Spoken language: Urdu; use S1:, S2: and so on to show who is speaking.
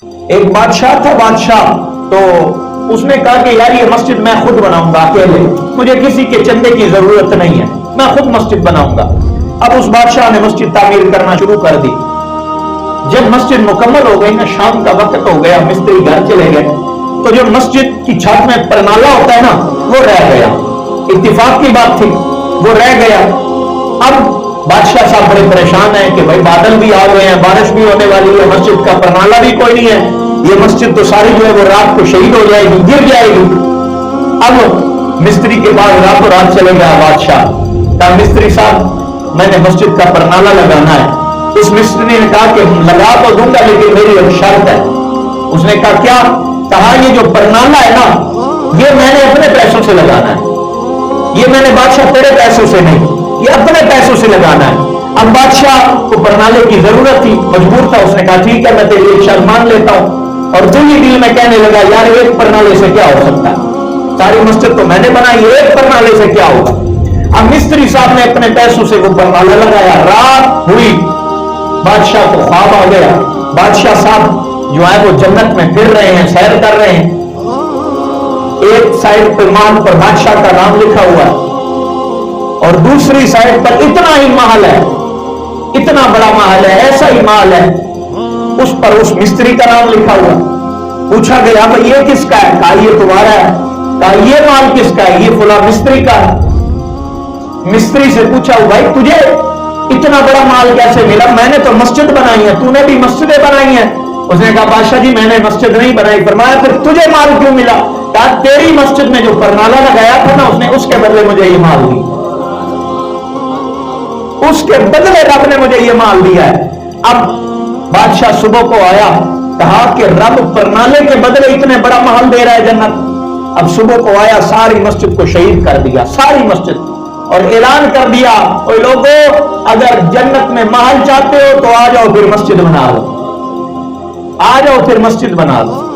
S1: ایک بادشاہ تھا، بادشاہ تو اس نے کہا کہ یار یہ مسجد میں خود بناؤں گا اکیلے، مجھے کسی کے چندے کی ضرورت نہیں ہے، میں خود مسجد بناؤں گا۔ اب اس بادشاہ نے مسجد تعمیر کرنا شروع کر دی۔ جب مسجد مکمل ہو گئی نا، شام کا وقت ہو گیا، مستری گھر چلے گئے، تو جو مسجد کی چھت میں پرنالا ہوتا ہے نا وہ رہ گیا۔ اتفاق کی بات تھی، وہ رہ گیا۔ اب بادشاہ صاحب بڑے پریشان ہیں کہ بھائی بادل بھی آ گئے ہیں، بارش بھی ہونے والی ہے، مسجد کا پرنالا بھی کوئی نہیں ہے، یہ مسجد تو ساری جو ہے وہ رات کو شہید ہو جائے گی، گر جائے گی۔ اب مستری کے بعد راتوں رات چلے گیا بادشاہ، کہا مستری صاحب میں نے مسجد کا پرنالا لگانا ہے۔ اس مستری نے کہا کہ لگا تو دوں گا لیکن میری ایک شرط ہے۔ اس نے کہا کیا؟ کہا یہ جو پرنالا ہے نا یہ میں نے اپنے پیسوں سے لگانا ہے، یہ میں نے بادشاہ تیرے پیسوں سے نہیں، یہ اپنے پیسوں سے لگانا ہے۔ اب بادشاہ کو پرنالے کی ضرورت تھی، مجبور تھا، اس نے کہا ٹھیک ہے میں تیری ایک شرط مان لیتا ہوں، اور دل ہی دل میں کہنے لگا یار ایک پرنالے سے کیا ہو سکتا ہے، ساری مسجد تو میں نے بنائی، ایک پرنالے سے کیا ہوگا۔ اب مستری صاحب نے اپنے پیسوں سے وہ پرنالا لگایا، رات ہوئی، بادشاہ کو خواب آ گیا، بادشاہ صاحب جو ہے وہ جنت میں پھر رہے ہیں، سیر کر رہے ہیں، ایک سائڈ پہ مان پر بادشاہ کا نام لکھا ہوا ہے اور دوسری سائڈ پر اتنا ہی محل ہے، اتنا بڑا محل ہے، ایسا ہی محل ہے، اس پر اس مستری کا نام لکھا ہوا۔ پوچھا گیا بھائی یہ کس کا ہے؟ کہا یہ تمہارا ہے۔ کہا یہ مال کس کا ہے؟ یہ فلاں مستری کا ہے۔ مستری سے پوچھا بھائی تجھے اتنا بڑا مال کیسے ملا؟ میں نے تو مسجد بنائی ہے، تو نے بھی مسجدیں بنائی ہیں۔ اس نے کہا بادشاہ جی میں نے مسجد نہیں بنائی۔ فرمایا پھر تجھے مال کیوں ملا؟ کہا تیری مسجد میں جو پرنالا لگایا تھا نا اس کے بدلے مجھے یہ مال دی، اس کے بدلے رب نے مجھے یہ مال دیا ہے۔ اب بادشاہ صبح کو آیا، کہا کہ رب پرنالے کے بدلے اتنے بڑا محل دے رہا ہے جنت۔ اب صبح کو آیا، ساری مسجد کو شہید کر دیا، ساری مسجد، اور اعلان کر دیا اوے لوگوں اگر جنت میں محل چاہتے ہو تو آ جاؤ پھر مسجد بنا لو، آ جاؤ پھر مسجد بنا لو۔